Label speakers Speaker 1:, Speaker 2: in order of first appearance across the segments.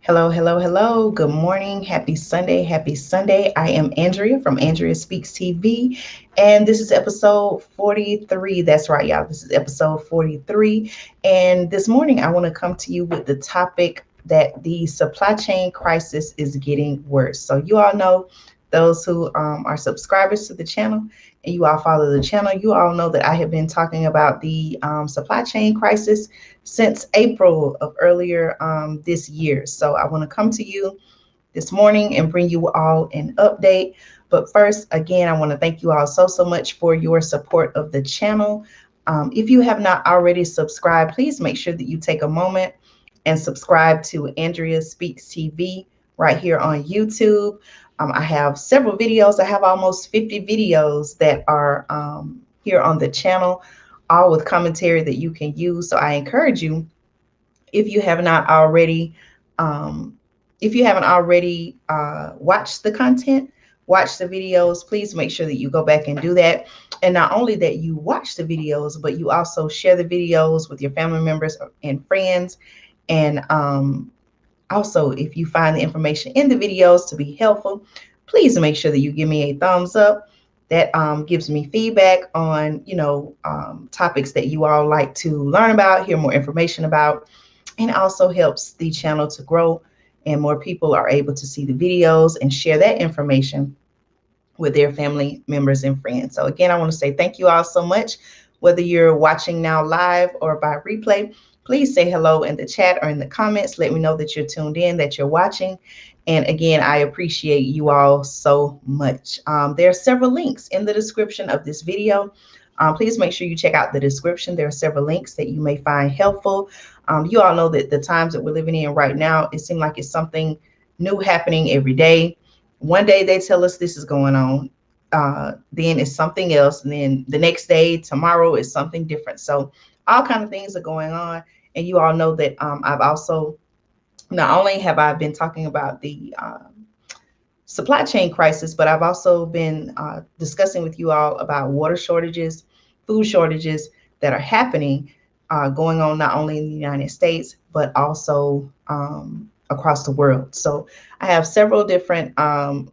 Speaker 1: Hello, hello, hello. Good morning. Happy Sunday. Happy Sunday. I am Andrea from Andrea Speaks TV, and this is episode 43. That's right, y'all. This is episode 43. And this morning, I want to come to you with the topic that the supply chain crisis is getting worse. So, you all know, those who are subscribers to the channel and you all follow the channel, you all know that I have been talking about the supply chain crisis since April of earlier this year. So I want to come to you this morning and bring you all an update. But first, again, I want to thank you all so much for your support of the channel. If you have not already subscribed, please make sure that you take a moment and subscribe to Andrea Speaks TV right here on YouTube. I have several videos. I have almost 50 videos that are here on the channel, all with commentary that you can use. So I encourage you, if you have not already, um, if you haven't already watched the content, watch the videos, please make sure that you go back and do that. And not only that you watch the videos, but you also share the videos with your family members and friends. And also, if you find the information in the videos to be helpful, please make sure that you give me a thumbs up. That gives me feedback on, topics that you all like to learn about, hear more information about, and also helps the channel to grow and more people are able to see the videos and share that information with their family members and friends. So again, I want to say thank you all so much. Whether you're watching now live or by replay, please say hello in the chat or in the comments. Let me know that you're tuned in, that you're watching. And again, I appreciate you all so much. There are several links in the description of this video. Please make sure you check out the description. There are several links that you may find helpful. You all know that the times that we're living in right now, it seems like it's something new happening every day. One day they tell us this is going on, then it's something else, and then the next day, tomorrow, is something different. So all kind of things are going on, and you all know that I've also, not only have I been talking about the supply chain crisis, but I've also been discussing with you all about water shortages, food shortages that are happening, going on not only in the United States, but also across the world. So I have several different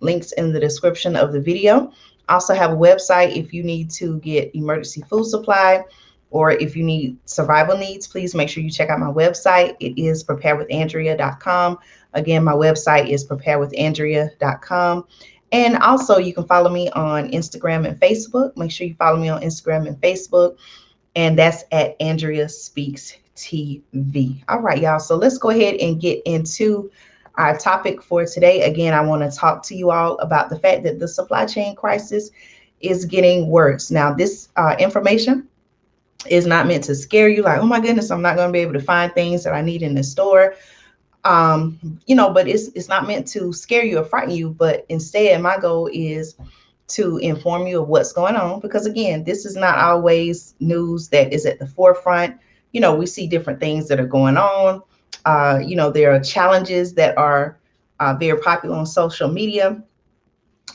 Speaker 1: links in the description of the video. I also have a website if you need to get emergency food supply or if you need survival needs. Please make sure you check out my website. It is preparewithandrea.com. Again, my website is preparewithandrea.com. And also you can follow me on Instagram and Facebook. Make sure you follow me on Instagram and Facebook. And that's at Andrea Speaks TV. All right, y'all. So let's go ahead and get into our topic for today. Again, I want to talk to you all about the fact that the supply chain crisis is getting worse. Now, this information is not meant to scare you like, oh my goodness, I'm not going to be able to find things that I need in the store. But it's not meant to scare you or frighten you, but instead my goal is to inform you of what's going on, because again, this is not always news that is at the forefront. We see different things that are going on. There are challenges that are very popular on social media.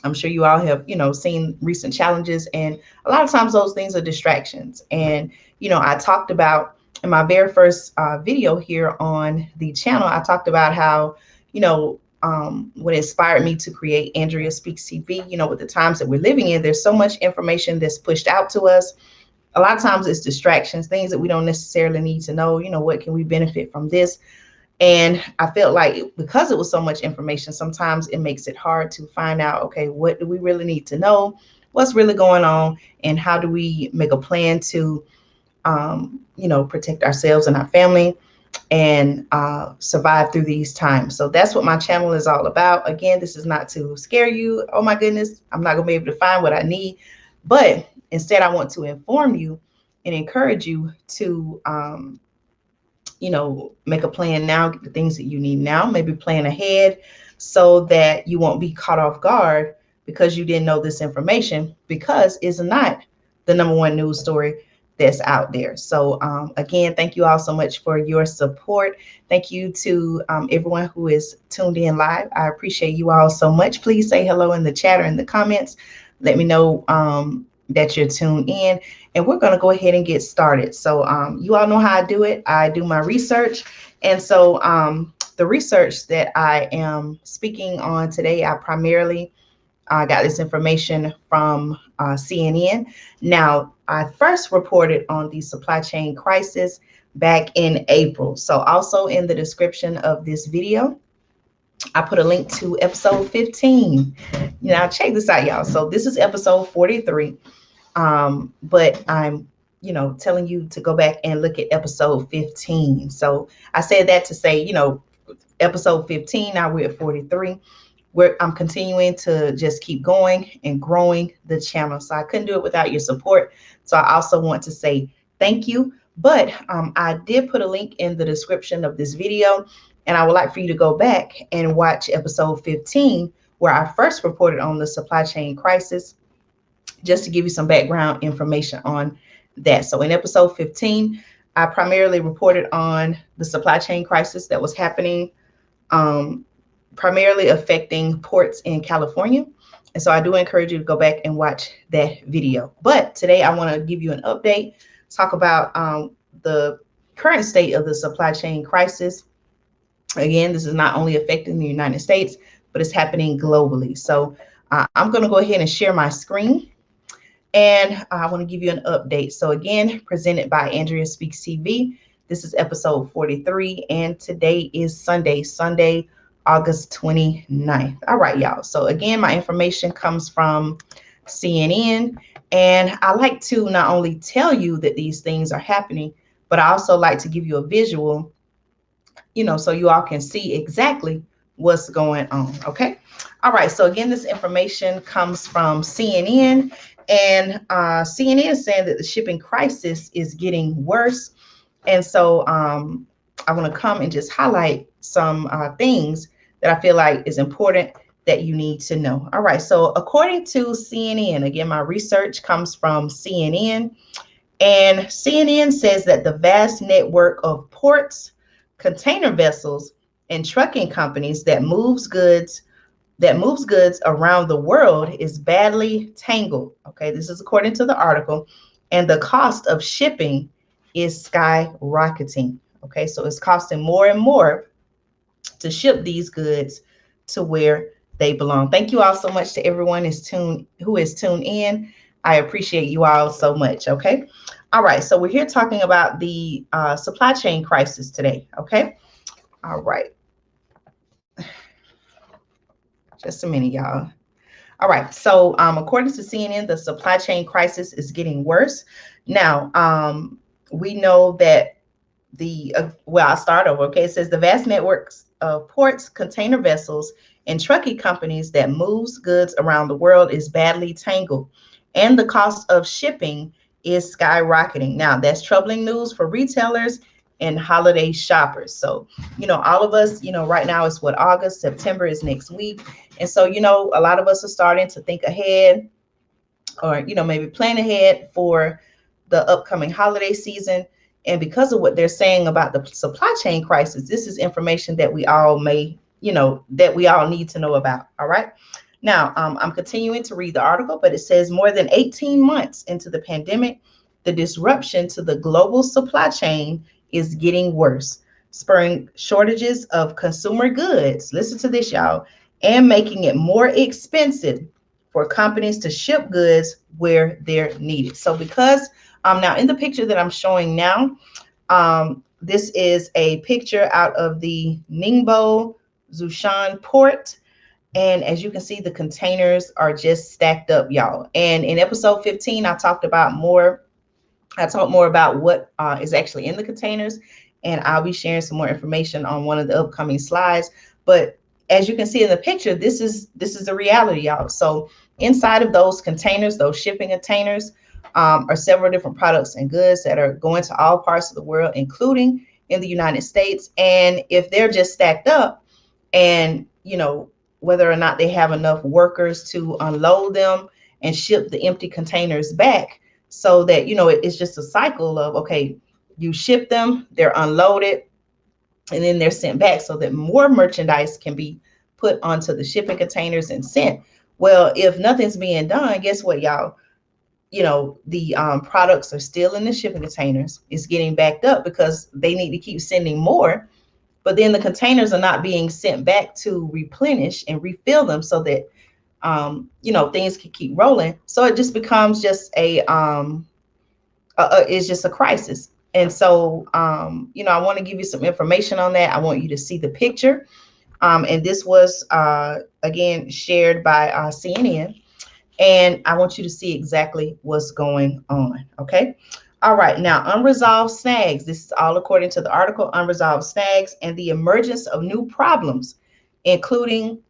Speaker 1: I'm sure you all have, seen recent challenges, and a lot of times those things are distractions. And, I talked about in my very first video here on the channel, I talked about how, what inspired me to create Andrea Speaks TV, with the times that we're living in, there's so much information that's pushed out to us. A lot of times it's distractions, things that we don't necessarily need to know, what can we benefit from this? And I felt like because it was so much information, sometimes it makes it hard to find out, okay, what do we really need to know? What's really going on? And how do we make a plan to, protect ourselves and our family and survive through these times? So that's what my channel is all about. Again, this is not to scare you. Oh my goodness, I'm not going to be able to find what I need. But instead, I want to inform you and encourage you to, make a plan now, get the things that you need now, maybe plan ahead so that you won't be caught off guard because you didn't know this information, because it's not the number one news story that's out there. So again, thank you all so much for your support. Thank you to everyone who is tuned in live. I appreciate you all so much. Please say hello in the chat or in the comments. Let me know that you're tuned in, and we're going to go ahead and get started. So you all know how I do it. I do my research, and so the research that I am speaking on today, I primarily got this information from CNN. Now, I first reported on the supply chain crisis back in April. So also in the description of this video, I put a link to episode 15. Now, check this out, y'all. So this is episode 43. But I'm, telling you to go back and look at episode 15. So I said that to say, episode 15, now we're at 43. Where I'm continuing to just keep going and growing the channel. So I couldn't do it without your support. So I also want to say thank you. But I did put a link in the description of this video, and I would like for you to go back and watch episode 15, where I first reported on the supply chain crisis, just to give you some background information on that. So in episode 15, I primarily reported on the supply chain crisis that was happening, primarily affecting ports in California. And so I do encourage you to go back and watch that video. But today I want to give you an update, talk about the current state of the supply chain crisis. Again, this is not only affecting the United States, but it's happening globally. So I'm going to go ahead and share my screen, and I want to give you an update. So again, presented by Andrea Speaks TV. This is episode 43, and today is Sunday, August 29th. All right, y'all. So again, my information comes from CNN, and I like to not only tell you that these things are happening, but I also like to give you a visual, so you all can see exactly what's going on. Okay. All right. So again, this information comes from CNN, and CNN is saying that the shipping crisis is getting worse. And so I want to come and just highlight some things that I feel like is important that you need to know. All right. So according to CNN, again, my research comes from CNN, and CNN says that the vast network of ports, container vessels, and trucking companies that moves goods around the world is badly tangled. Okay, this is according to the article, and the cost of shipping is skyrocketing. Okay, so it's costing more and more to ship these goods to where they belong. Thank you all so much to everyone who is tuned in. I appreciate you all so much. Okay. All right. So we're here talking about the supply chain crisis today. Okay. All right. Just a minute, y'all. All right. So according to CNN, the supply chain crisis is getting worse. Now, we know that I'll start over. Okay. It says the vast networks of ports, container vessels, and trucking companies that moves goods around the world is badly tangled, and the cost of shipping is skyrocketing. Now, that's troubling news for retailers and holiday shoppers. So, all of us, right now it's August, September is next week. And so, a lot of us are starting to think ahead, or, maybe plan ahead for the upcoming holiday season. And because of what they're saying about the supply chain crisis, this is information that we all need to know about. All right. Now, I'm continuing to read the article, but it says more than 18 months into the pandemic, the disruption to the global supply chain is getting worse, spurring shortages of consumer goods. Listen to this, y'all, and making it more expensive for companies to ship goods where they're needed. So because now in the picture that I'm showing now, this is a picture out of the Ningbo Zhoushan port. And as you can see, the containers are just stacked up, y'all. And in episode 15, I talked more about what is actually in the containers. And I'll be sharing some more information on one of the upcoming slides. But as you can see in the picture, this is the reality, y'all. So inside of those containers, those shipping containers, are several different products and goods that are going to all parts of the world, including in the United States. And if they're just stacked up, and whether or not they have enough workers to unload them and ship the empty containers back, so that it's just a cycle of, okay, you ship them, they're unloaded, and then they're sent back, so that more merchandise can be put onto the shipping containers and sent. Well, if nothing's being done, guess what, y'all? the products are still in the shipping containers. It's getting backed up because they need to keep sending more, but then the containers are not being sent back to replenish and refill them so that things can keep rolling. So it just becomes just it's just a crisis. And so I want to give you some information on that. I want you to see the picture. And this was again shared by CNN. And I want you to see exactly what's going on. Okay. All right. Now, unresolved snags. This is all according to the article. Unresolved snags and the emergence of new problems, including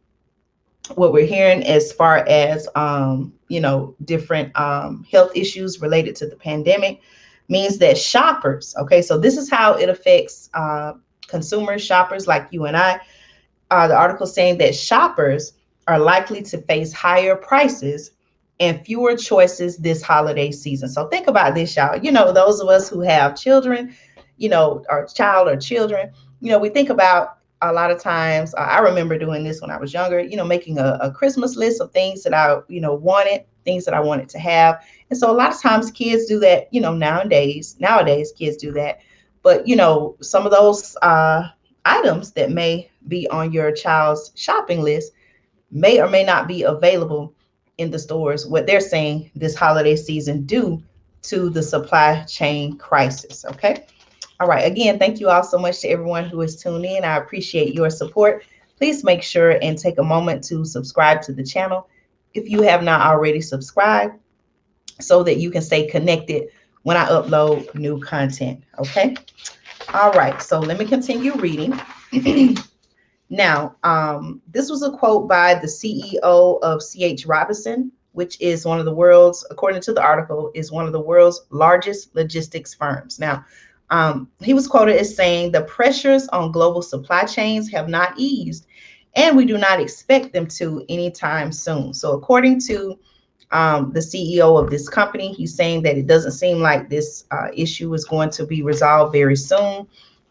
Speaker 1: what we're hearing as far as different health issues related to the pandemic, means that shoppers. Okay, so this is how it affects consumers, shoppers like you and I. The article saying that shoppers are likely to face higher prices and fewer choices this holiday season. So think about this, y'all. Those of us who have children, our child or children, we think about a lot of times. I remember doing this when I was younger, making a Christmas list of things that I, wanted, things that I wanted to have. And so a lot of times kids do that, nowadays kids do that. But, some of those items that may be on your child's shopping list may or may not be available in the stores, what they're saying this holiday season due to the supply chain crisis. Okay. All right. Again, thank you all so much to everyone who is tuned in. I appreciate your support. Please make sure and take a moment to subscribe to the channel if you have not already subscribed, so that you can stay connected when I upload new content. Okay. All right. So let me continue reading. Now, this was a quote by the CEO of C.H. Robinson, which is one of the world's, according to the article, is one of the world's largest logistics firms. Now, he was quoted as saying, the pressures on global supply chains have not eased, and we do not expect them to anytime soon. So according to the CEO of this company, he's saying that it doesn't seem like this issue is going to be resolved very soon.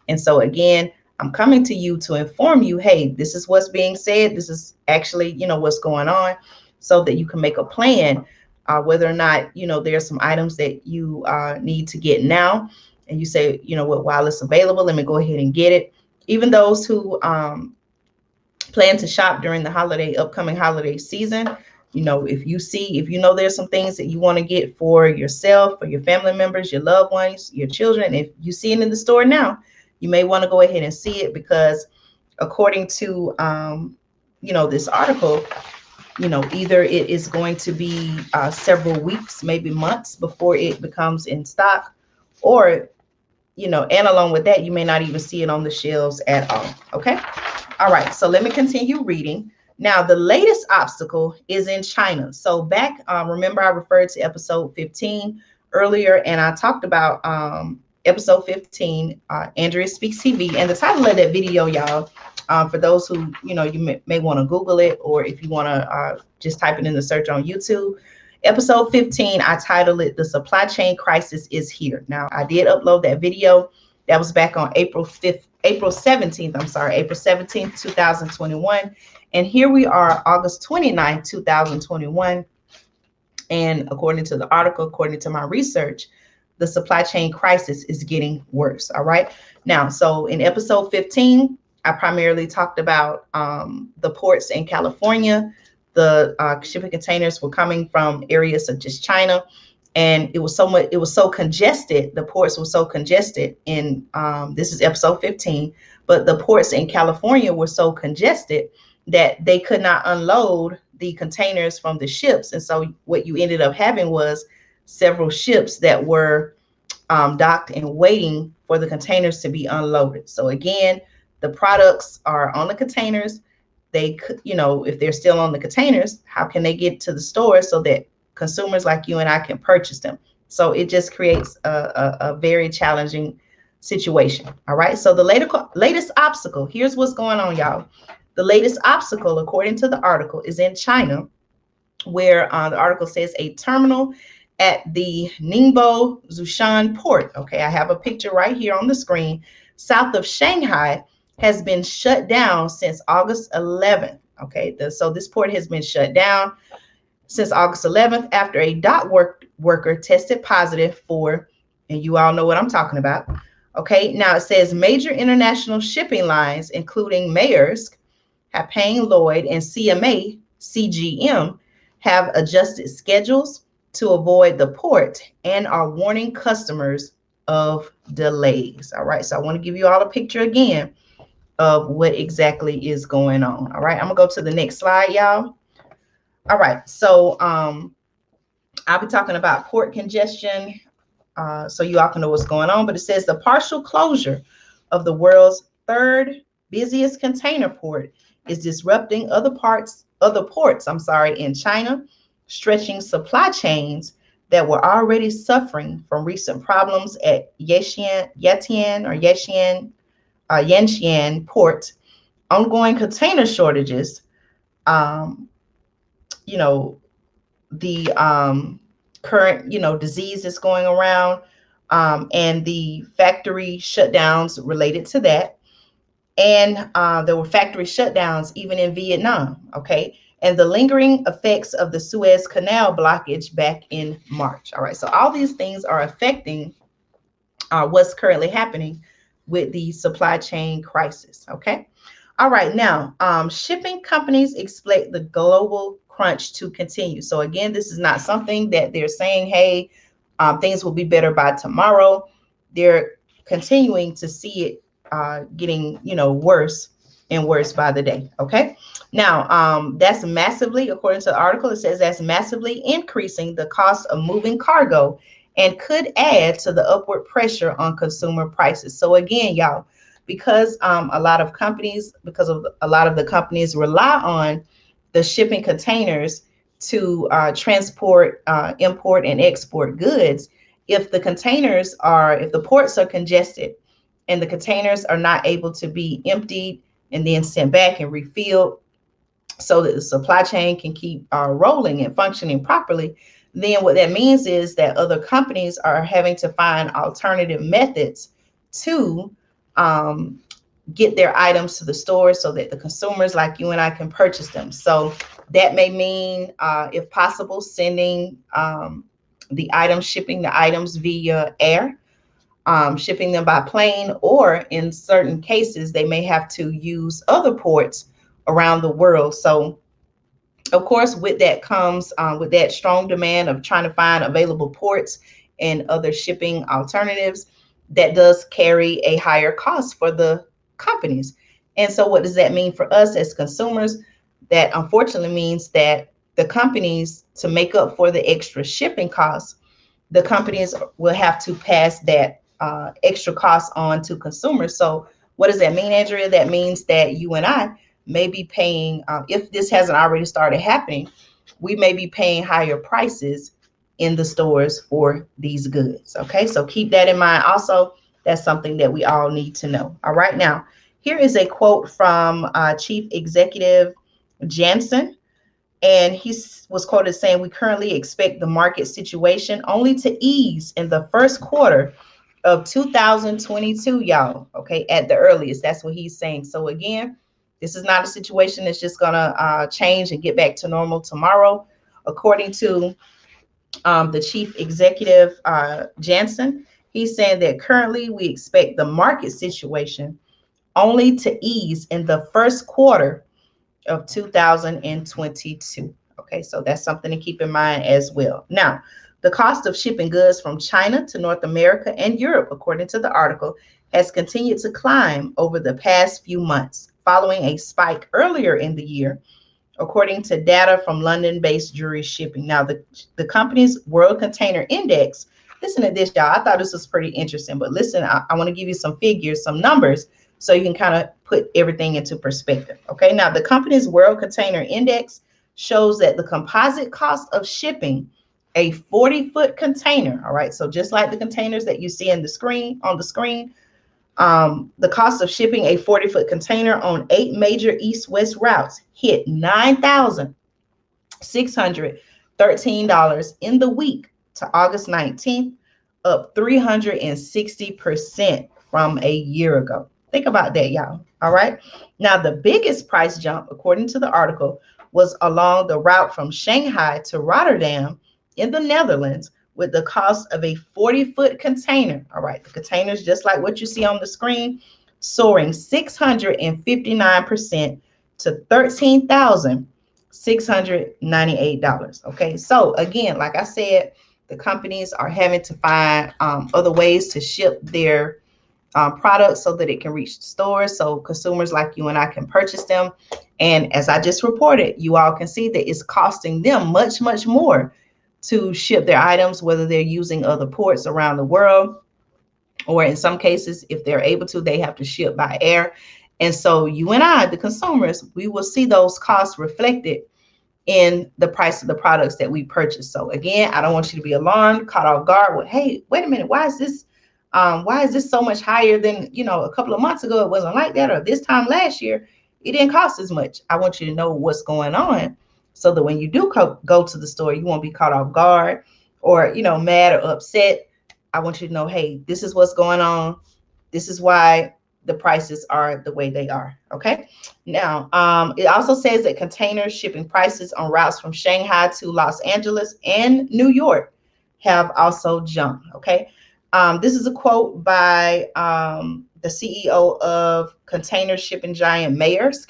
Speaker 1: And so again, I'm coming to you to inform you, hey, this is what's being said. This is actually, what's going on, so that you can make a plan whether or not, there's some items that you need to get now. And you say, while it's available, let me go ahead and get it. Even those who plan to shop during the upcoming holiday season, if you know there's some things that you want to get for yourself, for your family members, your loved ones, your children, if you see it in the store now, you may want to go ahead and see it, because according to this article, either it is going to be several weeks, maybe months before it becomes in stock, or and along with that, you may not even see it on the shelves at all. Okay. All right. So let me continue reading. Now, the latest obstacle is in China. So back, remember, I referred to episode 15 earlier, and I talked about episode 15, Andrea Speaks TV. And the title of that video, y'all, for those who, you may want to Google it, or if you want to just type it in the search on YouTube. Episode 15, I titled it, The Supply Chain Crisis is Here. Now, I did upload that video. That was back on April 17th, 2021. And here we are, August 29th, 2021. And according to the article, according to my research, the supply chain crisis is getting worse. All right. Now, so in episode 15, I primarily talked about the ports in California. The shipping containers were coming from areas such as China, and it was so congested. The ports were so congested in this is episode 15, but the ports in California were so congested that they could not unload the containers from the ships. And so what you ended up having was several ships that were docked and waiting for the containers to be unloaded. So again, the products are on the containers. They could, if they're still on the containers, how can they get to the store so that consumers like you and I can purchase them? So it just creates a very challenging situation. All right. So the latest obstacle, here's what's going on, y'all. The latest obstacle, according to the article, is in China, where the article says a terminal at the Ningbo Zhoushan port. Okay, I have a picture right here on the screen, south of Shanghai, has been shut down since August 11th. Okay, so this port has been shut down. since August 11th after a worker tested positive for, and you all know what I'm talking about. Okay, now it says major international shipping lines, including Maersk, Hapag Lloyd, and CGM, have adjusted schedules to avoid the port and are warning customers of delays. All right, so I want to give you all a picture again of what exactly is going on. All right, I'm gonna go to the next slide, y'all. All right, so I'll be talking about port congestion, so you all can know what's going on. But it says the partial closure of the world's third busiest container port is disrupting other ports, in China, stretching supply chains that were already suffering from recent problems at Yantian port, ongoing container shortages, um, you know, the current, disease that's going around, and the factory shutdowns related to that. And there were factory shutdowns even in Vietnam, okay? And the lingering effects of the Suez Canal blockage back in March. All right, so all these things are affecting what's currently happening with the supply chain crisis, okay? All right, now, shipping companies expect the global crunch to continue. So again, this is not something that they're saying, hey, things will be better by tomorrow. They're continuing to see it getting, worse and worse by the day, okay? Now, that's massively, according to the article, it says that's massively increasing the cost of moving cargo and could add to the upward pressure on consumer prices. So again, y'all, because a lot of the companies rely on the shipping containers to transport, import, and export goods. If the ports are congested and the containers are not able to be emptied and then sent back and refilled so that the supply chain can keep rolling and functioning properly, then what that means is that other companies are having to find alternative methods to get their items to the stores so that the consumers like you and I can purchase them. So that may mean, if possible, sending shipping the items via air, shipping them by plane, or in certain cases, they may have to use other ports around the world. So of course, with that comes with that strong demand of trying to find available ports and other shipping alternatives, that does carry a higher cost for the companies. And so what does that mean for us as consumers? That unfortunately means that the companies, to make up for the extra shipping costs, the companies will have to pass that extra cost on to consumers. So what does that mean, Andrea? That means that you and I may be paying, if this hasn't already started happening, we may be paying higher prices in the stores for these goods. Okay, so keep that in mind. Also, that's something that we all need to know. All right, now here is a quote from Chief Executive Jansen, and he was quoted saying, "We currently expect the market situation only to ease in the first quarter of 2022, y'all. Okay, at the earliest." That's what he's saying. So again, this is not a situation that's just gonna change and get back to normal tomorrow. According to the chief executive, Jansen, he's saying that currently we expect the market situation only to ease in the first quarter of 2022. Okay, so that's something to keep in mind as well. Now, the cost of shipping goods from China to North America and Europe, according to the article, has continued to climb over the past few months, following a spike earlier in the year, according to data from London-based Drewry Shipping. Now, the company's World Container Index, listen to this, y'all. I thought this was pretty interesting, but listen, I want to give you some figures, some numbers, so you can kind of put everything into perspective. Okay, now the company's World Container Index shows that the composite cost of shipping a 40-foot container, all right, so just like the containers that you see on the screen, the cost of shipping a 40-foot container on 8 major east-west routes hit $9,613 in the week to August 19th, up 360% from a year ago. Think about that, y'all. All right. Now, the biggest price jump, according to the article, was along the route from Shanghai to Rotterdam in the Netherlands with the cost of a 40-foot container. All right, the container is just like what you see on the screen, soaring 659% to $13,698. Okay, so again, like I said, the companies are having to find other ways to ship their products so that it can reach the stores, so consumers like you and I can purchase them. And as I just reported, you all can see that it's costing them much, much more to ship their items, whether they're using other ports around the world, or in some cases, if they're able to, they have to ship by air. And so you and I, the consumers, we will see those costs reflected in the price of the products that we purchase. So again, I don't want you to be alarmed, caught off guard with, hey, wait a minute, why is this so much higher than, a couple of months ago? It wasn't like that, or this time last year it didn't cost as much. I want you to know what's going on, so that when you do go to the store, you won't be caught off guard or mad or upset. I want you to know, hey, this is what's going on. This is why the prices are the way they are. Okay. Now, it also says that container shipping prices on routes from Shanghai to Los Angeles and New York have also jumped. Okay. This is a quote by the CEO of container shipping giant Maersk,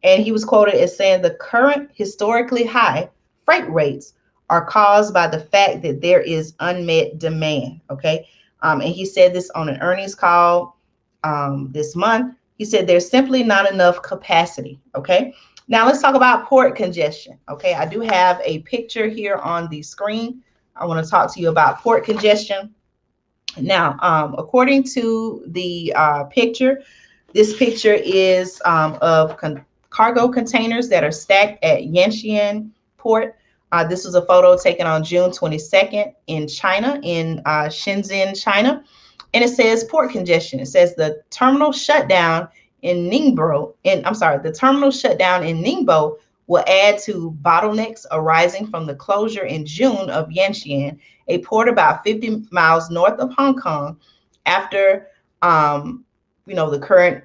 Speaker 1: and he was quoted as saying the current historically high freight rates are caused by the fact that there is unmet demand. Okay. And he said this on an earnings call this month. He said there's simply not enough capacity. Okay. Now let's talk about port congestion. Okay. I do have a picture here on the screen. I want to talk to you about port congestion. Now, according to the picture, this picture is of cargo containers that are stacked at Yantian port. This was a photo taken on June 22nd in China, in Shenzhen, China. And it says port congestion. It says the terminal shutdown in Ningbo, the terminal shutdown in Ningbo will add to bottlenecks arising from the closure in June of Yantian, a port about 50 miles north of Hong Kong, after the current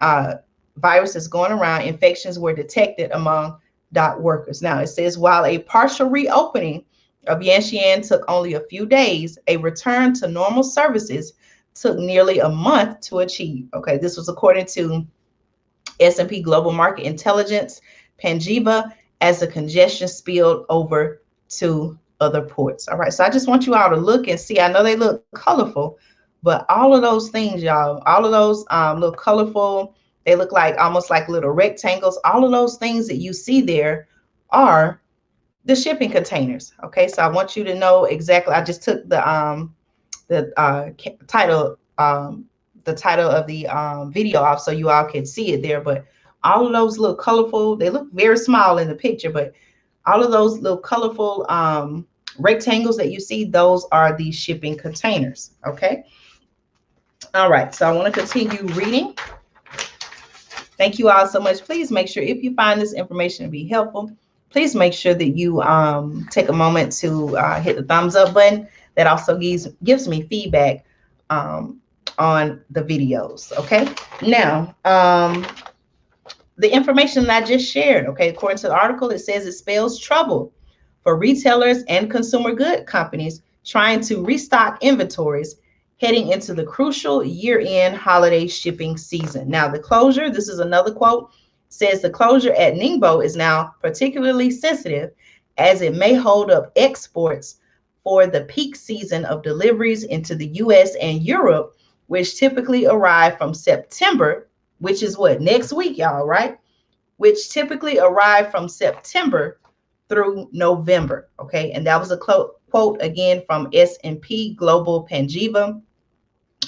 Speaker 1: virus is going around. Infections were detected among dock workers. Now it says while a partial reopening of Yantian took only a few days, a return to normal services took nearly a month to achieve. Okay, this was according to S&P Global Market Intelligence, Panjiva, as the congestion spilled over to other ports. All right, so I just want you all to look and see. I know they look colorful, but all of those things, y'all, all of those look colorful. They look like almost like little rectangles. All of those things that you see there are the shipping containers. Okay, so I want you to know exactly. I just took the title of the video off so you all can see it there, but all of those little colorful, they look very small in the picture, but all of those little colorful rectangles that you see, those are the shipping containers. Okay. All right, so I want to continue reading. Thank you all so much. Please make sure, if you find this information to be helpful, please make sure that you take a moment to hit the thumbs up button. That also gives me feedback on the videos. Okay. Now, the information that I just shared, okay, according to the article, it says it spells trouble for retailers and consumer good companies trying to restock inventories heading into the crucial year-end holiday shipping season. Now, the closure, this is another quote, says the closure at Ningbo is now particularly sensitive as it may hold up exports for the peak season of deliveries into the US and Europe, which typically arrive from September, which is what, next week, y'all, right? Which typically arrive from September through November. Okay, and that was a quote again from S&P Global Panjiva.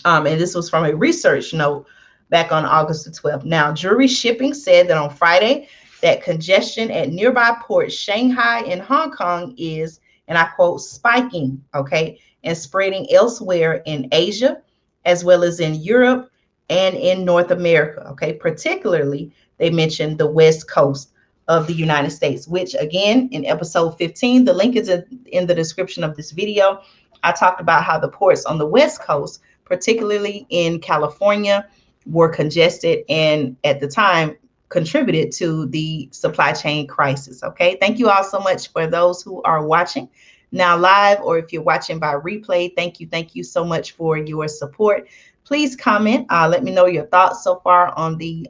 Speaker 1: And this was from a research note back on August the 12th. Now, Drewry Shipping said that on Friday that congestion at nearby ports Shanghai and Hong Kong is, and I quote, spiking, okay, and spreading elsewhere in Asia, as well as in Europe and in North America, okay? Particularly, they mentioned the West Coast of the United States, which again, in episode 15, the link is in the description of this video. I talked about how the ports on the West Coast, particularly in California, were congested. And at the time, contributed to the supply chain crisis. Okay, thank you all so much for those who are watching now live, or if you're watching by replay. Thank you so much for your support. Please comment. Let me know your thoughts so far on the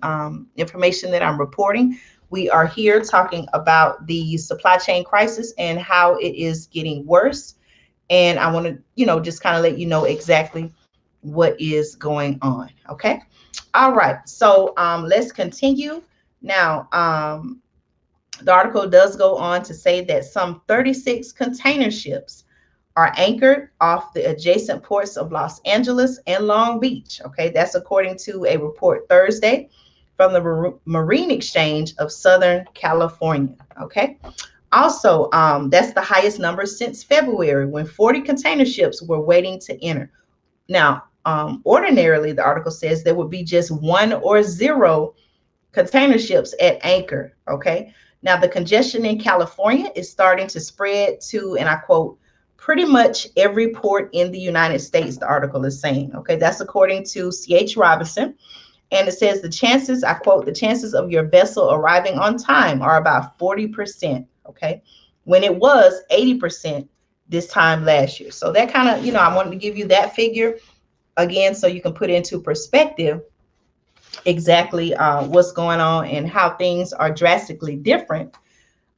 Speaker 1: information that I'm reporting. We are here talking about the supply chain crisis and how it is getting worse. And I want to, just kind of let you know exactly what is going on. Okay. All right. So let's continue. Now, the article does go on to say that some 36 container ships are anchored off the adjacent ports of Los Angeles and Long Beach. Okay, that's according to a report Thursday from the Marine Exchange of Southern California. Okay, also, that's the highest number since February when 40 container ships were waiting to enter. Now, ordinarily, the article says there would be just 1 or 0 container ships at anchor. Okay, now the congestion in California is starting to spread to, and I quote, pretty much every port in the United States, the article is saying. Okay, that's according to C.H. Robinson. And it says the chances, I quote, the chances of your vessel arriving on time are about 40%. Okay, when it was 80% this time last year. So that kind of, I wanted to give you that figure again so you can put into perspective exactly what's going on and how things are drastically different,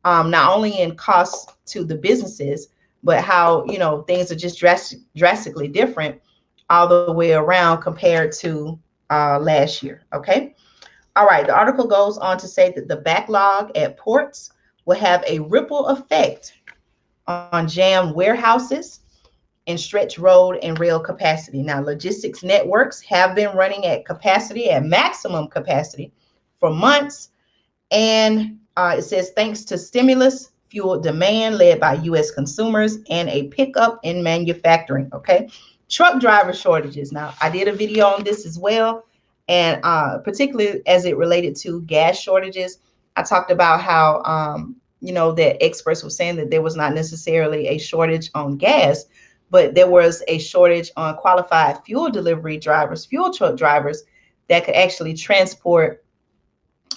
Speaker 1: not only in cost to the businesses, but how, things are just drastically different all the way around compared to last year. Okay. All right. The article goes on to say that the backlog at ports will have a ripple effect on jammed warehouses and stretch road and rail capacity. Now, logistics networks have been running at capacity, at maximum capacity for months. And it says thanks to stimulus fueled demand led by U.S. consumers and a pickup in manufacturing. Okay. Truck driver shortages. Now, I did a video on this as well. And particularly as it related to gas shortages, I talked about how, that experts were saying that there was not necessarily a shortage on gas, but there was a shortage on qualified fuel delivery drivers, fuel truck drivers that could actually transport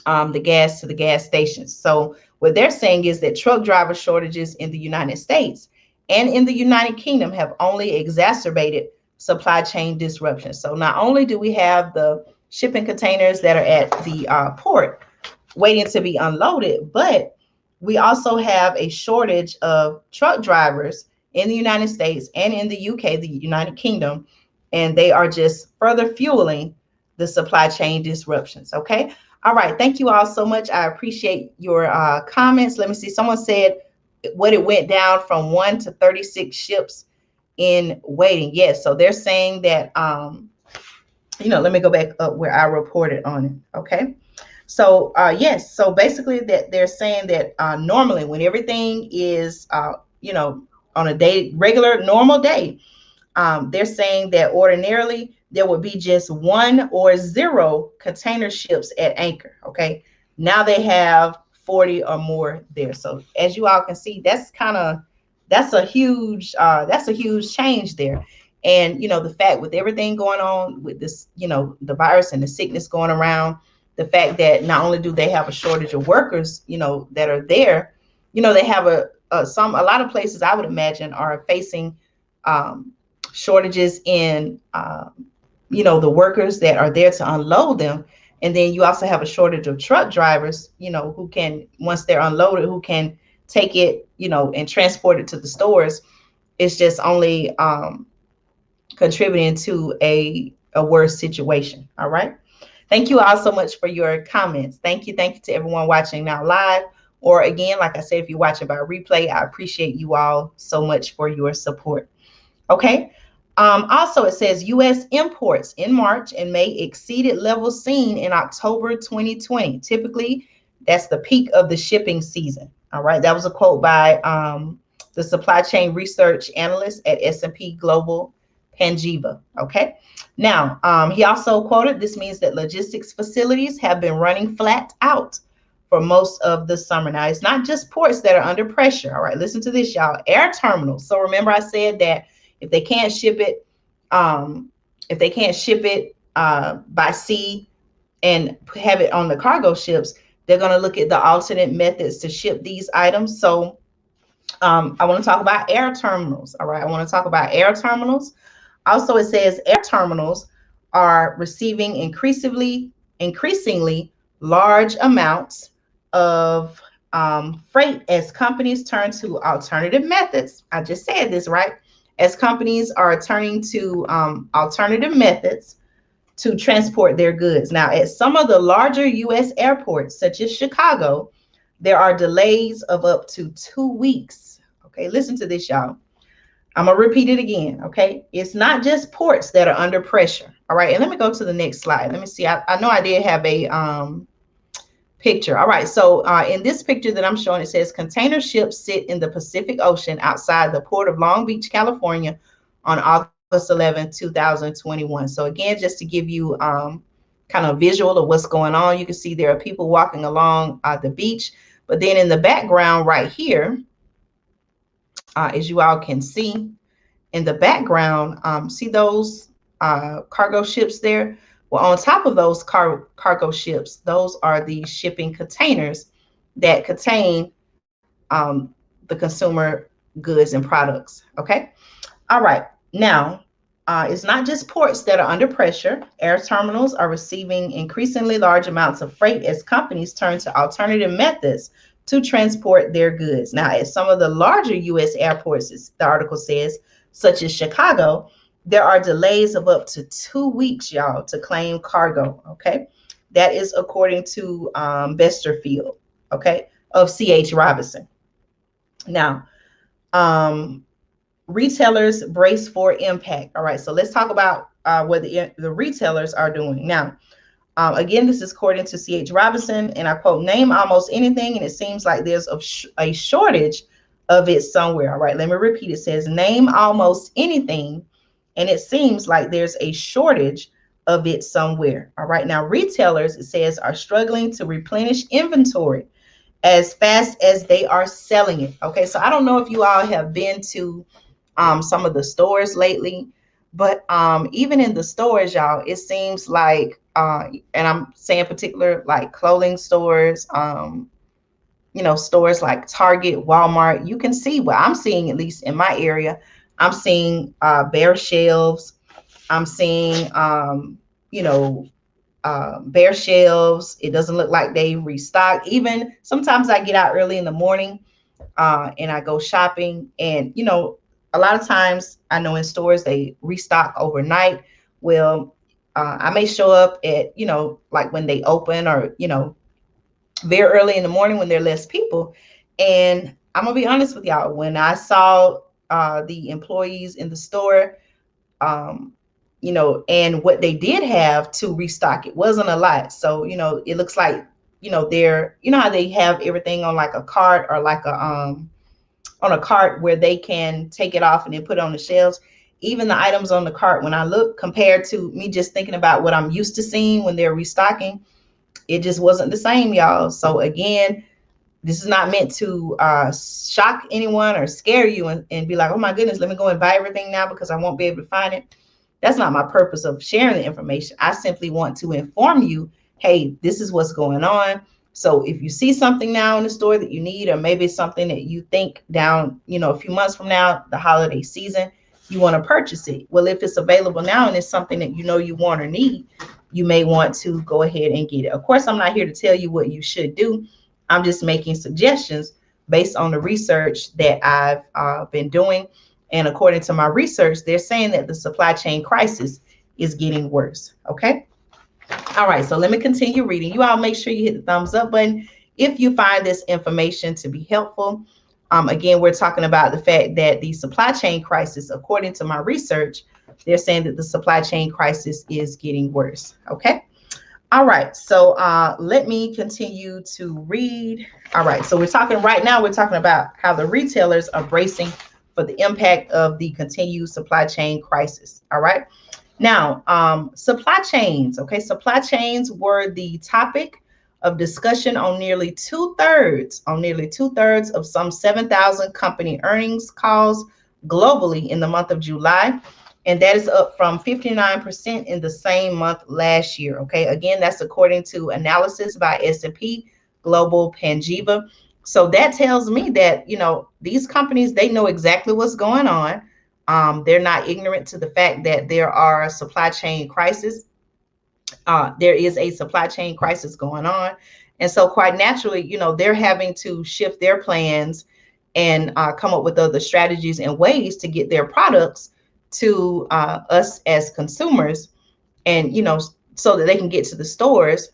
Speaker 1: the gas to the gas stations. So what they're saying is that truck driver shortages in the United States and in the United Kingdom have only exacerbated supply chain disruptions. So not only do we have the shipping containers that are at the port waiting to be unloaded, but we also have a shortage of truck drivers in the United States and in the UK, the United Kingdom, and they are just further fueling the supply chain disruptions. Okay. All right. Thank you all so much. I appreciate your comments. Let me see. Someone said what it went down from 1 to 36 ships in waiting. Yes. So they're saying that, let me go back up where I reported on it. Okay. So, yes. So basically that they're saying that normally when everything is, on a regular normal day, they're saying that ordinarily there would be just 1 or 0 container ships at anchor. Okay. Now they have 40 or more there. So as you all can see, that's a huge change there. And, the fact with everything going on with this, the virus and the sickness going around, the fact that not only do they have a shortage of workers, that are there, they have a lot of places I would imagine are facing shortages in, the workers that are there to unload them. And then you also have a shortage of truck drivers, who can, once they're unloaded, who can take it, and transport it to the stores. It's just only contributing to a worse situation. All right. Thank you all so much for your comments. Thank you. Thank you to everyone watching now live. Or again, like I said, if you're watching by replay, I appreciate you all so much for your support. Okay. Also, it says U.S. imports in March and May exceeded levels seen in October 2020. Typically, that's the peak of the shipping season. All right. That was a quote by the supply chain research analyst at S&P Global, Panjiva. Okay. Now, he also quoted, this means that logistics facilities have been running flat out for most of the summer. Now, it's not just ports that are under pressure. All right. Listen to this, y'all. Air terminals. So remember I said that if they can't ship it, by sea, and have it on the cargo ships, they're going to look at the alternate methods to ship these items. So I want to talk about air terminals. All right, I want to talk about air terminals. Also, it says air terminals are receiving increasingly large amounts of freight as companies turn to alternative methods. I just said this, right? As companies are turning to alternative methods to transport their goods. Now, at some of the larger U.S. airports, such as Chicago, there are delays of up to 2 weeks. Okay, listen to this, y'all. I'm going to repeat it again. Okay, it's not just ports that are under pressure. All right, and let me go to the next slide. Let me see. I know I did have a picture. All right, so in this picture that I'm showing, it says container ships sit in the Pacific Ocean outside the port of Long Beach, California on August 11, 2021. So again, just to give you kind of visual of what's going on, you can see there are people walking along the beach, but then in the background right here, as you all can see in the background, see those cargo ships there? Well, on top of those cargo ships, those are the shipping containers that contain the consumer goods and products. Okay. All right. Now, it's not just ports that are under pressure. Air terminals are receiving increasingly large amounts of freight as companies turn to alternative methods to transport their goods. Now, at some of the larger U.S. airports, as the article says, such as Chicago, there are delays of up to 2 weeks, y'all, to claim cargo. Okay. That is according to Besterfield, okay, of C.H. Robinson. Now, retailers brace for impact. All right, so let's talk about what the retailers are doing. Now, again, this is according to C.H. Robinson, and I quote, name almost anything, and it seems like there's a shortage of it somewhere. All right, let me repeat. It says, name almost anything, and it seems like there's a shortage of it somewhere. All right, now retailers, it says, are struggling to replenish inventory as fast as they are selling it. Okay, so I don't know if you all have been to some of the stores lately, but even in the stores, y'all, it seems like, and I'm saying particular like clothing stores, stores like Target, Walmart, you can see what I'm seeing, at least in my area. I'm seeing bare shelves. I'm seeing, bare shelves. It doesn't look like they restock. Even sometimes I get out early in the morning and I go shopping, and a lot of times I know in stores they restock overnight. Well, I may show up at like when they open, or very early in the morning when there are less people. And I'm gonna be honest with y'all, when I saw the employees in the store, and what they did have to restock, it wasn't a lot. So, it looks like, they're, how they have everything on like a cart, or like on a cart where they can take it off and then put it on the shelves. Even the items on the cart, when I look, compared to me just thinking about what I'm used to seeing when they're restocking, it just wasn't the same, y'all. So again, this is not meant to shock anyone or scare you and be like, oh my goodness, let me go and buy everything now because I won't be able to find it. That's not my purpose of sharing the information. I simply want to inform you, hey, this is what's going on. So if you see something now in the store that you need, or maybe something that you think down, a few months from now, the holiday season, you want to purchase it. Well, if it's available now and it's something that you want or need, you may want to go ahead and get it. Of course, I'm not here to tell you what you should do. I'm just making suggestions based on the research that I've been doing. And according to my research, they're saying that the supply chain crisis is getting worse. Okay. All right. So let me continue reading. You all make sure you hit the thumbs up button if you find this information to be helpful. Again, we're talking about the fact that the supply chain crisis, according to my research, they're saying that the supply chain crisis is getting worse. Okay. All right. So let me continue to read. All right. So we're talking about how the retailers are bracing for the impact of the continued supply chain crisis. All right. Now, supply chains. Okay. Supply chains were the topic of discussion on nearly two-thirds of some 7,000 company earnings calls globally in the month of July, and that is up from 59% in the same month last year. Okay, again, that's according to analysis by S&P Global Panjiva. So that tells me that, these companies, they know exactly what's going on. They're not ignorant to the fact that there are supply chain crises. There is a supply chain crisis going on. And so quite naturally, they're having to shift their plans and come up with other strategies and ways to get their products to us as consumers, and so that they can get to the stores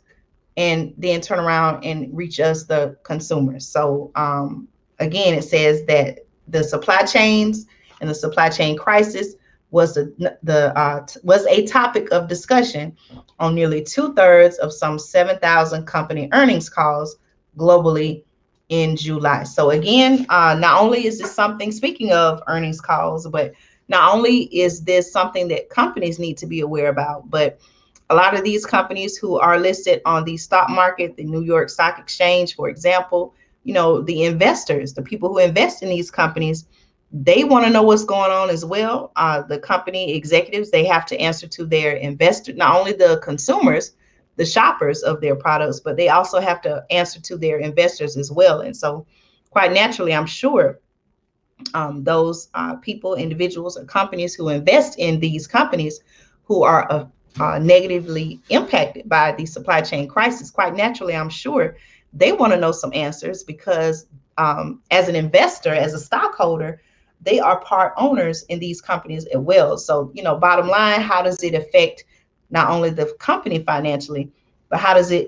Speaker 1: and then turn around and reach us, the consumers. So again, it says that the supply chains and the supply chain crisis was was a topic of discussion on nearly 2/3 of some 7,000 company earnings calls globally in July. So again, not only is this something, speaking of earnings calls, but not only is this something that companies need to be aware about, but a lot of these companies who are listed on the stock market, the New York Stock Exchange, for example, the investors, the people who invest in these companies, they want to know what's going on as well. The company executives, they have to answer to their investors, not only the consumers, the shoppers of their products, but they also have to answer to their investors as well. And so quite naturally, I'm sure those people, individuals, or companies who invest in these companies who are negatively impacted by the supply chain crisis, quite naturally, I'm sure they want to know some answers, because as an investor, as a stockholder, they are part owners in these companies as well. So, bottom line, how does it affect not only the company financially, but how does it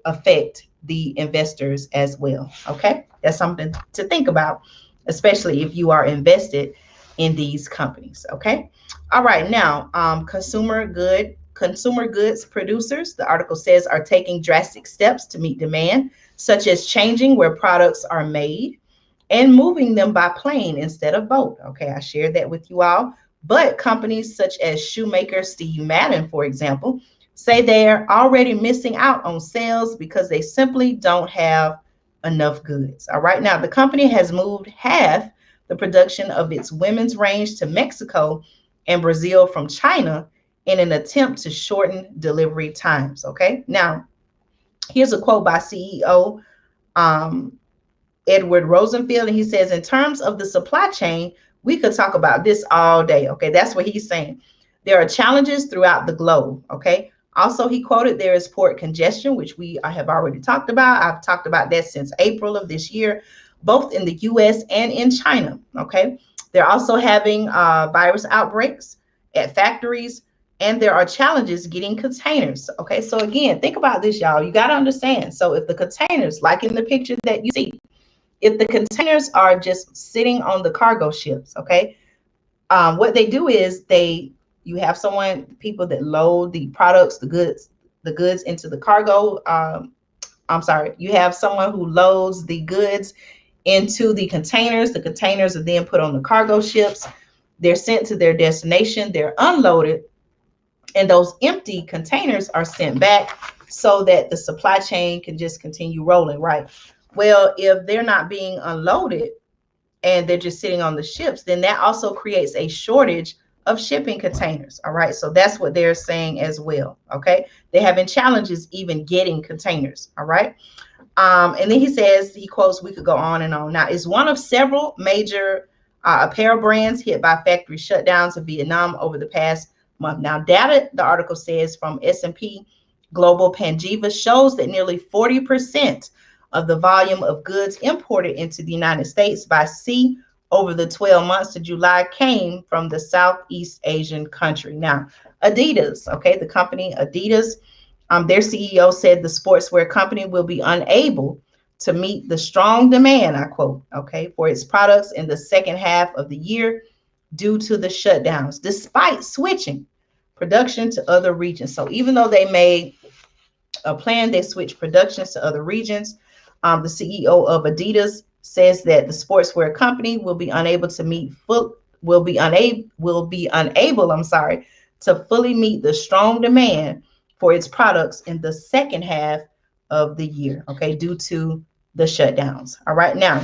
Speaker 1: affect the investors as well? Okay, that's something to think about, especially if you are invested in these companies. Okay. All right. Now, consumer goods producers, the article says, are taking drastic steps to meet demand, such as changing where products are made and moving them by plane instead of boat. Okay, I shared that with you all. But companies such as shoemaker Steve Madden, for example, say they're already missing out on sales because they simply don't have enough goods. All right, now the company has moved half the production of its women's range to Mexico and Brazil from China in an attempt to shorten delivery times. Okay, now here's a quote by CEO Edward Rosenfield, and he says, in terms of the supply chain, we could talk about this all day. Okay, that's what he's saying. There are challenges throughout the globe. Okay. Also, he quoted, there is port congestion, which we have already talked about. I've talked about that since April of this year, both in the US and in China. Okay. They're also having virus outbreaks at factories, and there are challenges getting containers. Okay. So again, think about this, y'all. You got to understand. So if the containers, like in the picture that you see, if the containers are just sitting on the cargo ships, okay, what they do is you have people that load the products, the goods into the cargo. I'm sorry, you have someone who loads the goods into the containers. The containers are then put on the cargo ships. They're sent to their destination. They're unloaded, and those empty containers are sent back so that the supply chain can just continue rolling, right? Well, if they're not being unloaded and they're just sitting on the ships, then that also creates a shortage of shipping containers. All right. So that's what they're saying as well. Okay. They're having challenges even getting containers. All right. And then he quotes, we could go on and on. Now, it's one of several major apparel brands hit by factory shutdowns in Vietnam over the past month. Now, data, the article says, from S&P Global Panjiva shows that nearly 40% of the volume of goods imported into the United States by sea over the 12 months to July came from the Southeast Asian country. Now, Adidas, okay, the company Adidas, their CEO said the sportswear company will be unable to meet the strong demand, I quote, okay, for its products in the second half of the year due to the shutdowns, despite switching production to other regions. So even though they made a plan, they switched productions to other regions. The CEO of Adidas says that the sportswear company will be unable to fully meet the strong demand for its products in the second half of the year, okay, due to the shutdowns. All right, now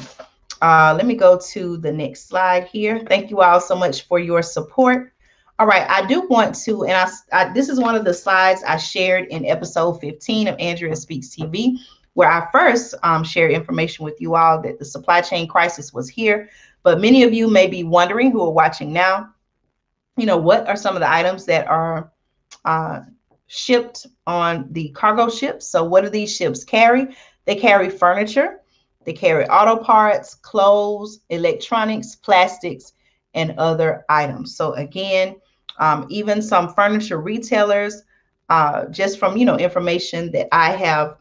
Speaker 1: let me go to the next slide here. Thank you all so much for your support. All right, I do want to, and this is one of the slides I shared in episode 15 of Andrea Speaks TV, where I first shared information with you all that the supply chain crisis was here. But many of you may be wondering, who are watching now, what are some of the items that are uh, shipped on the cargo ships? So what do these ships carry? They carry furniture, they carry auto parts, clothes, electronics, plastics, and other items. So again, even some furniture retailers, just from information that I have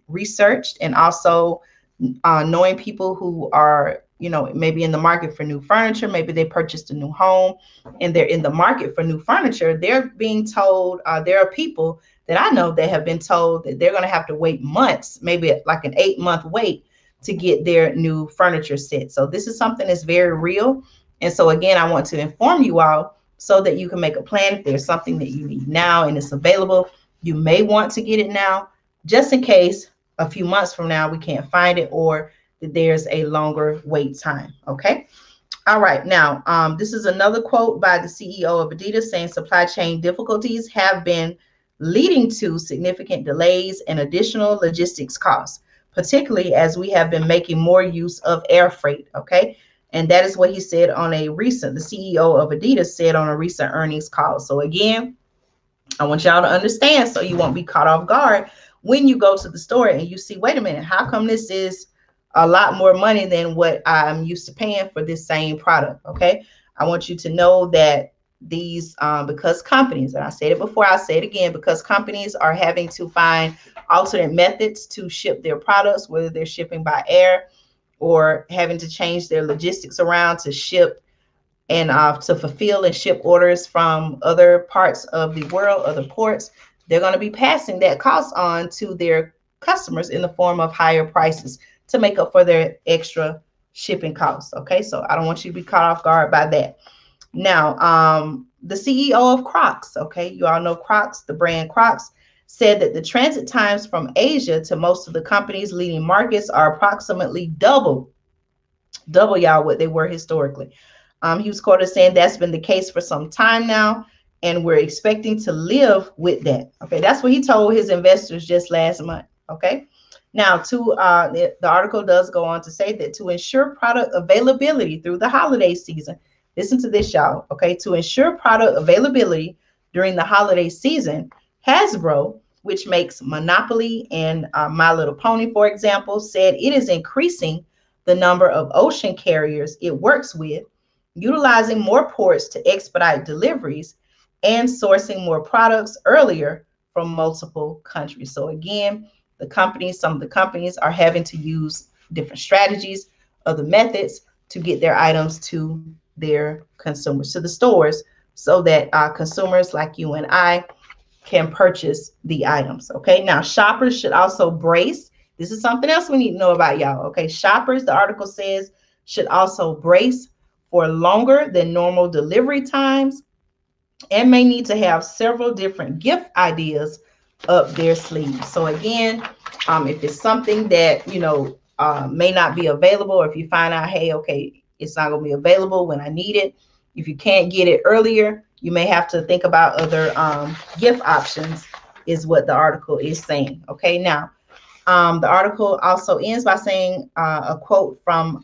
Speaker 1: researched, and also knowing people who are maybe in the market for new furniture. Maybe they purchased a new home and they're in the market for new furniture. They're being told, there are people that I know that have been told that they're going to have to wait months, maybe like an 8-month wait, to get their new furniture set. So this is something that's very real. And so again, I want to inform you all so that you can make a plan. If there's something that you need now and it's available, you may want to get it now, just in case a few months from now we can't find it, or that there's a longer wait time. Okay. All right. Now, this is another quote by the CEO of Adidas saying supply chain difficulties have been leading to significant delays and additional logistics costs, particularly as we have been making more use of air freight. Okay. And that is what he said the CEO of Adidas said on a recent earnings call. So again, I want y'all to understand so you won't be caught off guard when you go to the store and you see, wait a minute, how come this is a lot more money than what I'm used to paying for this same product? Okay. I want you to know that these, because companies, and I said it before, I'll say it again, because companies are having to find alternate methods to ship their products, whether they're shipping by air or having to change their logistics around to ship and to fulfill and ship orders from other parts of the world, other ports. They're going to be passing that cost on to their customers in the form of higher prices to make up for their extra shipping costs. Okay, so I don't want you to be caught off guard by that. Now, the CEO of Crocs, okay, you all know Crocs, the brand Crocs, said that the transit times from Asia to most of the company's leading markets are approximately double y'all what they were historically. He was quoted saying that's been the case for some time now, and we're expecting to live with that. Okay, that's what he told his investors just last month. Okay, now the article does go on to say that to ensure product availability through the holiday season, listen to this, y'all. Okay, to ensure product availability during the holiday season, Hasbro, which makes Monopoly and My Little Pony, for example, said it is increasing the number of ocean carriers it works with, utilizing more ports to expedite deliveries, and sourcing more products earlier from multiple countries. So again, some of the companies are having to use different strategies, other methods to get their items to their consumers, to the stores, so that consumers like you and I can purchase the items. Okay, now shoppers should also brace. This is something else we need to know about, y'all. Okay, shoppers, the article says, should also brace for longer than normal delivery times and may need to have several different gift ideas up their sleeves. So again, if it's something that may not be available, or if you find out, hey, okay, it's not going to be available when I need it, if you can't get it earlier, you may have to think about other gift options, is what the article is saying. Okay, now the article also ends by saying a quote from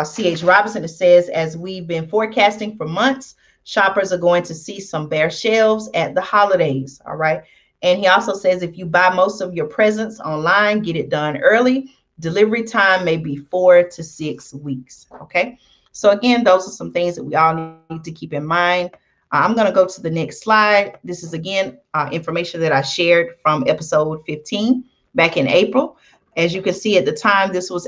Speaker 1: C.H. Robinson. It says, as we've been forecasting for months, shoppers are going to see some bare shelves at the holidays. All right. And he also says, if you buy most of your presents online, get it done early. Delivery time may be 4 to 6 weeks. Okay. So again, those are some things that we all need to keep in mind. I'm going to go to the next slide. This is, again, information that I shared from episode 15 back in April. As you can see at the time, this was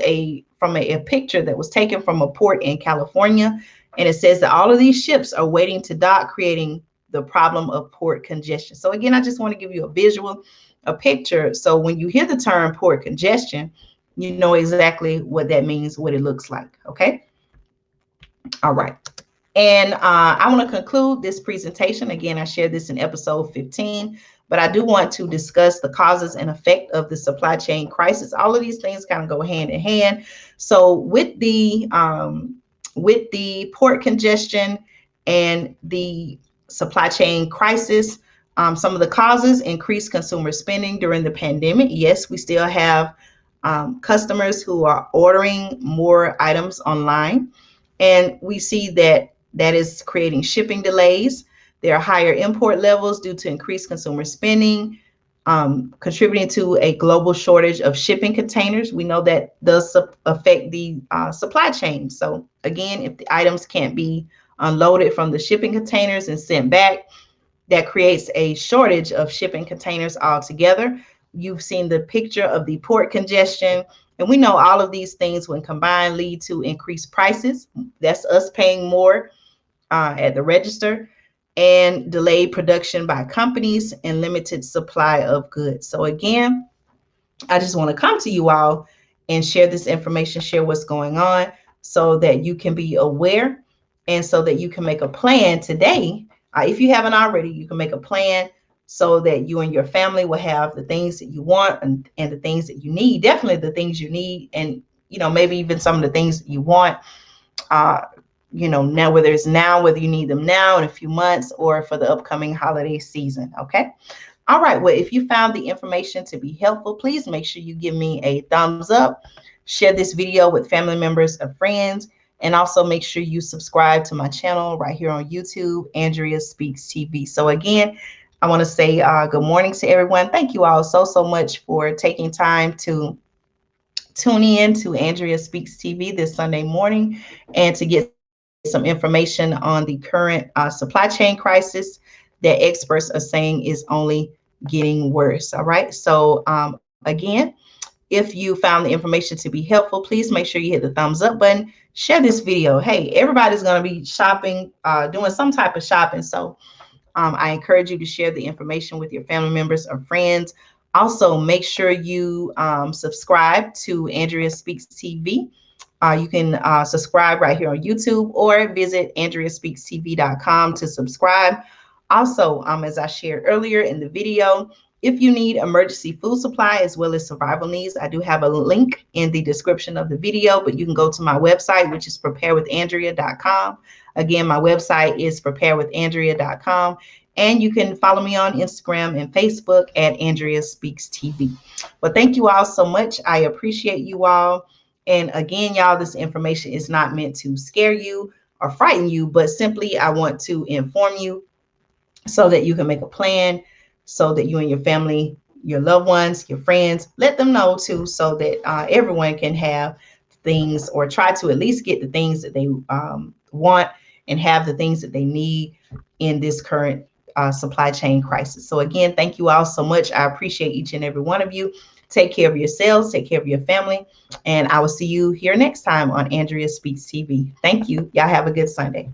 Speaker 1: from a picture that was taken from a port in California. And it says that all of these ships are waiting to dock, creating the problem of port congestion. So again, I just want to give you a visual, a picture. So when you hear the term port congestion, you know exactly what that means, what it looks like. Okay. All right. And I want to conclude this presentation. Again, I shared this in episode 15, but I do want to discuss the causes and effect of the supply chain crisis. All of these things kind of go hand in hand. So with the port congestion And the supply chain crisis, some of the causes: increased consumer spending during the pandemic. Yes, we still have customers who are ordering more items online, and we see that that is creating shipping delays. There are higher import levels due to increased consumer spending, contributing to a global shortage of shipping containers. We know that does affect the supply chain. So again, if the items can't be unloaded from the shipping containers and sent back, that creates a shortage of shipping containers altogether. You've seen the picture of the port congestion, and we know all of these things, when combined, lead to increased prices. That's us paying more at the register, and delayed production by companies and limited supply of goods. So again, I just want to come to you all and share this information, share what's going on, so that you can be aware and so that you can make a plan today. If you haven't already, you can make a plan so that you and your family will have the things that you want, and the things that you need. Definitely the things you need, and maybe even some of the things that you want. Now, whether you need them now, in a few months, or for the upcoming holiday season. Okay. All right. Well, if you found the information to be helpful, please make sure you give me a thumbs up, share this video with family members or friends, and also make sure you subscribe to my channel right here on YouTube, Andrea Speaks TV. So again, I want to say good morning to everyone. Thank you all so much for taking time to tune in to Andrea Speaks TV this Sunday morning, and to get some information on the current supply chain crisis that experts are saying is only getting worse. All right. So again, if you found the information to be helpful, please make sure you hit the thumbs up button, share this video. Hey, everybody's going to be shopping, doing some type of shopping. So I encourage you to share the information with your family members or friends. Also, make sure you subscribe to Andrea Speaks TV. You can subscribe right here on YouTube, or visit AndreaSpeaksTV.com to subscribe. Also, as I shared earlier in the video, if you need emergency food supply as well as survival needs, I do have a link in the description of the video, but you can go to my website, which is preparewithandrea.com. Again, my website is preparewithandrea.com, and you can follow me on Instagram and Facebook at Andrea Speaks TV. Well, thank you all so much. I appreciate you all. And again, y'all, this information is not meant to scare you or frighten you, but simply I want to inform you so that you can make a plan, so that you and your family, your loved ones, your friends, let them know too, so that everyone can have things, or try to at least get the things that they want, and have the things that they need in this current supply chain crisis. So again, thank you all so much. I appreciate each and every one of you. Take care of yourselves, take care of your family, and I will see you here next time on Andrea Speaks TV. Thank you. Y'all have a good Sunday.